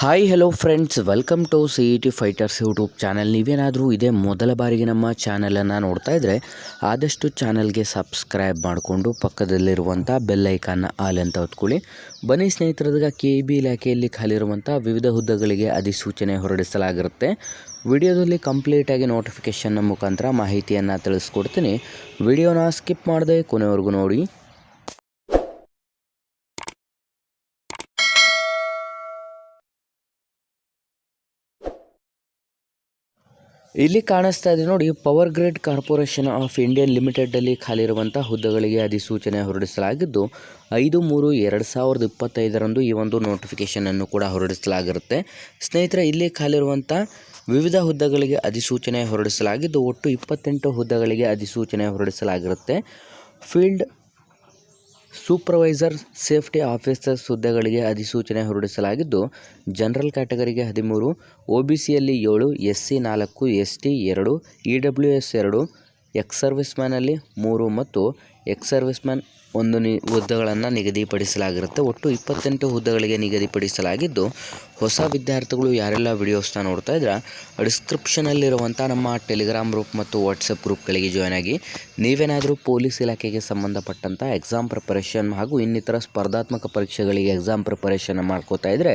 Hi hello friends, welcome to CET fighters YouTube channel. ನೀವೇನಾದರೂ ಇದೇ ಮೊದಲ ಬಾರಿಗೆ ನಮ್ಮ ಚಾನಲನ್ನು ನೋಡ್ತಾ ಇದ್ದರೆ ಆದಷ್ಟು ಚಾನಲ್ಗೆ ಸಬ್ಸ್ಕ್ರೈಬ್ ಮಾಡಿಕೊಂಡು ಪಕ್ಕದಲ್ಲಿರುವಂಥ ಬೆಲ್ ಐಕಾನ್ನ ಆಲ್ ಅಂತ ಹೊತ್ಕೊಳ್ಳಿ. ಬನ್ನಿ ಸ್ನೇಹಿತರದಾಗ KEB ಇಲಾಖೆಯಲ್ಲಿ ಖಾಲಿರುವಂಥ ವಿವಿಧ ಹುದ್ದೆಗಳಿಗೆ ಅಧಿಸೂಚನೆ ಹೊರಡಿಸಲಾಗಿರುತ್ತೆ. ವಿಡಿಯೋದಲ್ಲಿ ಕಂಪ್ಲೀಟಾಗಿ ನೋಟಿಫಿಕೇಷನ್ನ ಮುಖಾಂತರ ಮಾಹಿತಿಯನ್ನು ತಿಳಿಸ್ಕೊಡ್ತೀನಿ. ವಿಡಿಯೋನ ಸ್ಕಿಪ್ ಮಾಡದೆ ಕೊನೆವರೆಗೂ ನೋಡಿ. ಇಲ್ಲಿ ಕಾಣಿಸ್ತಾ ಇದೆ ನೋಡಿ, power grid corporation of Indian ಲಿಮಿಟೆಡಲ್ಲಿ ಖಾಲಿರುವಂಥ ಹುದ್ದೆಗಳಿಗೆ ಅಧಿಸೂಚನೆ ಹೊರಡಿಸಲಾಗಿದ್ದು 5/3/2025 ಈ ಒಂದು ನೋಟಿಫಿಕೇಷನನ್ನು ಕೂಡ ಹೊರಡಿಸಲಾಗಿರುತ್ತೆ. ಸ್ನೇಹಿತರೆ, ಇಲ್ಲಿ ಖಾಲಿರುವಂಥ ವಿವಿಧ ಹುದ್ದೆಗಳಿಗೆ ಅಧಿಸೂಚನೆ ಹೊರಡಿಸಲಾಗಿದ್ದು ಒಟ್ಟು 28 ಹುದ್ದೆಗಳಿಗೆ ಅಧಿಸೂಚನೆ ಹೊರಡಿಸಲಾಗಿರುತ್ತೆ. ಫೀಲ್ಡ್ ಸೂಪರ್ವೈಸರ್ ಸೇಫ್ಟಿ ಆಫೀಸರ್ಸ್ ಹುದ್ದೆಗಳಿಗೆ ಅಧಿಸೂಚನೆ ಹೊರಡಿಸಲಾಗಿದ್ದು ಜನರಲ್ ಕ್ಯಾಟಗರಿಗೆ 13, OBCಯಲ್ಲಿ 7, SC 4, ST 2, EWS 2, ex service ಮ್ಯಾನಲ್ಲಿ 3 ಮತ್ತು ಎಕ್ಸ್ ಸರ್ವಿಸ್ ಮ್ಯಾನ್ 1 ಹುದ್ದೆಗಳನ್ನು ನಿಗದಿಪಡಿಸಲಾಗಿರುತ್ತೆ. ಒಟ್ಟು 28 ಹುದ್ದೆಗಳಿಗೆ ನಿಗದಿಪಡಿಸಲಾಗಿದ್ದು ಹೊಸ ವಿದ್ಯಾರ್ಥಿಗಳು ಯಾರೆಲ್ಲ ವಿಡಿಯೋಸ್ನ ನೋಡ್ತಾ ಇದ್ರೆ ಡಿಸ್ಕ್ರಿಪ್ಷನಲ್ಲಿರುವಂಥ ನಮ್ಮ ಟೆಲಿಗ್ರಾಮ್ ಗ್ರೂಪ್ ಮತ್ತು ವಾಟ್ಸಪ್ ಗ್ರೂಪ್ಗಳಿಗೆ ಜಾಯ್ನ್ ಆಗಿ. ನೀವೇನಾದರೂ ಪೊಲೀಸ್ ಇಲಾಖೆಗೆ ಸಂಬಂಧಪಟ್ಟಂಥ ಎಕ್ಸಾಮ್ ಪ್ರಿಪರೇಷನ್ ಹಾಗೂ ಇನ್ನಿತರ ಸ್ಪರ್ಧಾತ್ಮಕ ಪರೀಕ್ಷೆಗಳಿಗೆ ಎಕ್ಸಾಮ್ ಪ್ರಿಪರೇಷನ್ ಮಾಡ್ಕೋತಾ ಇದ್ದರೆ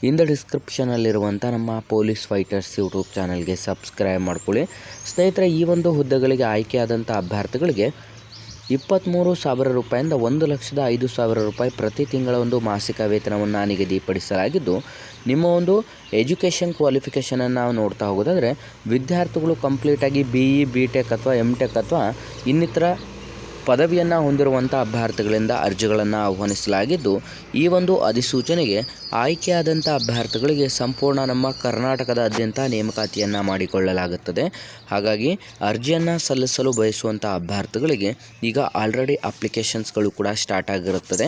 ಇಂದ ಡಿಸ್ಕ್ರಿಪ್ಷನಲ್ಲಿರುವಂಥ ನಮ್ಮ ಪೊಲೀಸ್ ಫೈಟರ್ಸ್ ಯೂಟ್ಯೂಬ್ ಚಾನಲ್ಗೆ ಸಬ್ಸ್ಕ್ರೈಬ್ ಮಾಡ್ಕೊಳ್ಳಿ. ಸ್ನೇಹಿತರೆ, ಈ ಒಂದು ಹುದ್ದೆಗಳಿಗೆ ಆಯ್ಕೆಯಾದಂಥ ಅಭ್ಯರ್ಥಿಗಳಿಗೆ 23,000 ರೂಪಾಯಿಂದ 1,05,000 ರೂಪಾಯಿ ಪ್ರತಿ ತಿಂಗಳ ಒಂದು ಮಾಸಿಕ ವೇತನವನ್ನು ನಿಗದಿಪಡಿಸಲಾಗಿದ್ದು ನಿಮ್ಮ ಒಂದು ಎಜುಕೇಷನ್ ಕ್ವಾಲಿಫಿಕೇಷನನ್ನು ನಾವು ನೋಡ್ತಾ ಹೋಗೋದಾದರೆ ವಿದ್ಯಾರ್ಥಿಗಳು ಕಂಪ್ಲೀಟಾಗಿ BE, BTech ಅಥವಾ MTech ಅಥವಾ ಇನ್ನಿತರ ಪದವಿಯನ್ನು ಹೊಂದಿರುವಂಥ ಅಭ್ಯರ್ಥಿಗಳಿಂದ ಅರ್ಜಿಗಳನ್ನು ಆಹ್ವಾನಿಸಲಾಗಿದ್ದು ಈ ಒಂದು ಅಧಿಸೂಚನೆಗೆ ಆಯ್ಕೆಯಾದಂಥ ಅಭ್ಯರ್ಥಿಗಳಿಗೆ ಸಂಪೂರ್ಣ ನಮ್ಮ ಕರ್ನಾಟಕದಾದ್ಯಂತ ನೇಮಕಾತಿಯನ್ನು ಮಾಡಿಕೊಳ್ಳಲಾಗುತ್ತದೆ. ಹಾಗಾಗಿ ಅರ್ಜಿಯನ್ನು ಸಲ್ಲಿಸಲು ಬಯಸುವಂಥ ಅಭ್ಯರ್ಥಿಗಳಿಗೆ ಈಗ ಆಲ್ರೆಡಿ ಅಪ್ಲಿಕೇಶನ್ಸ್ಗಳು ಕೂಡ ಸ್ಟಾರ್ಟ್ ಆಗಿರುತ್ತದೆ.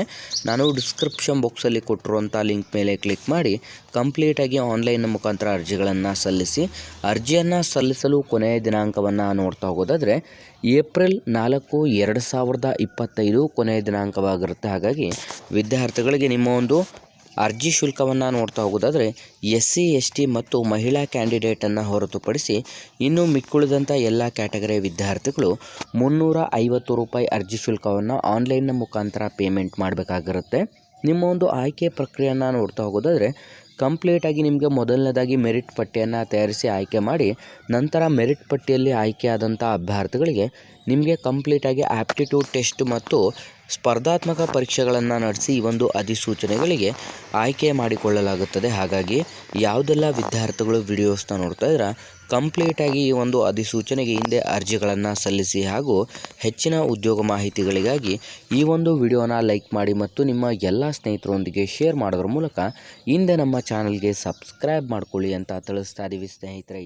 ನಾನು ಡಿಸ್ಕ್ರಿಪ್ಷನ್ ಬಾಕ್ಸಲ್ಲಿ ಕೊಟ್ಟಿರುವಂಥ ಲಿಂಕ್ ಮೇಲೆ ಕ್ಲಿಕ್ ಮಾಡಿ ಕಂಪ್ಲೀಟಾಗಿ ಆನ್ಲೈನ್ ಮುಖಾಂತರ ಅರ್ಜಿಗಳನ್ನು ಸಲ್ಲಿಸಿ. ಅರ್ಜಿಯನ್ನು ಸಲ್ಲಿಸಲು ಕೊನೆಯ ದಿನಾಂಕವನ್ನು ನೋಡ್ತಾ ಹೋಗೋದಾದರೆ ಏಪ್ರಿಲ್ 4, 2025 ಕೊನೆಯ ದಿನಾಂಕವಾಗಿರುತ್ತೆ. ಹಾಗಾಗಿ ವಿದ್ಯಾರ್ಥಿಗಳಿಗೆ ನಿಮ್ಮ ಒಂದು ಅರ್ಜಿ ಶುಲ್ಕವನ್ನು ನೋಡ್ತಾ ಹೋಗೋದಾದರೆ SC, ST ಮತ್ತು ಮಹಿಳಾ ಕ್ಯಾಂಡಿಡೇಟನ್ನು ಹೊರತುಪಡಿಸಿ ಇನ್ನು ಮಿಕ್ಕುಳಿದಂಥ ಎಲ್ಲ ಕ್ಯಾಟಗರಿಯ ವಿದ್ಯಾರ್ಥಿಗಳು 350 ರೂಪಾಯಿ ಅರ್ಜಿ ಶುಲ್ಕವನ್ನು ಆನ್ಲೈನ್ನ ಮುಖಾಂತರ ಪೇಮೆಂಟ್ ಮಾಡಬೇಕಾಗಿರುತ್ತೆ. ನಿಮ್ಮ ಒಂದು ಆಯ್ಕೆ ಪ್ರಕ್ರಿಯೆಯನ್ನು ನೋಡ್ತಾ ಹೋಗೋದಾದರೆ ಕಂಪ್ಲೀಟಾಗಿ ನಿಮಗೆ ಮೊದಲನೇದಾಗಿ ಮೆರಿಟ್ ಪಟ್ಟಿಯನ್ನು ತಯಾರಿಸಿ ಆಯ್ಕೆ ಮಾಡಿ ನಂತರ ಮೆರಿಟ್ ಪಟ್ಟಿಯಲ್ಲಿ ಆಯ್ಕೆಯಾದಂಥ ಅಭ್ಯರ್ಥಿಗಳಿಗೆ ನಿಮಗೆ ಕಂಪ್ಲೀಟಾಗಿ ಆಪ್ಟಿಟ್ಯೂಡ್ ಟೆಸ್ಟ್ ಮತ್ತು ಸ್ಪರ್ಧಾತ್ಮಕ ಪರೀಕ್ಷೆಗಳನ್ನು ನಡೆಸಿ ಈ ಒಂದು ಅಧಿಸೂಚನೆಗಳಿಗೆ ಆಯ್ಕೆ ಮಾಡಿಕೊಳ್ಳಲಾಗುತ್ತದೆ. ಹಾಗಾಗಿ ಯಾವುದೆಲ್ಲ ವಿದ್ಯಾರ್ಥಿಗಳು ವಿಡಿಯೋಸ್ನ ನೋಡ್ತಾ ಇದ್ರೆ ಕಂಪ್ಲೀಟಾಗಿ ಈ ಒಂದು ಅಧಿಸೂಚನೆಗೆ ಹಿಂದೆ ಅರ್ಜಿಗಳನ್ನು ಸಲ್ಲಿಸಿ ಹಾಗೂ ಹೆಚ್ಚಿನ ಉದ್ಯೋಗ ಮಾಹಿತಿಗಳಿಗಾಗಿ ಈ ಒಂದು ವಿಡಿಯೋನ ಲೈಕ್ ಮಾಡಿ ಮತ್ತು ನಿಮ್ಮ ಎಲ್ಲ ಸ್ನೇಹಿತರೊಂದಿಗೆ ಶೇರ್ ಮಾಡೋದ್ರ ಮೂಲಕ ಹಿಂದೆ ನಮ್ಮ ಚಾನಲ್ಗೆ ಸಬ್ಸ್ಕ್ರೈಬ್ ಮಾಡ್ಕೊಳ್ಳಿ ಅಂತ ತಿಳಿಸ್ತಾ ಇದ್ದೀವಿ ಸ್ನೇಹಿತರೆ.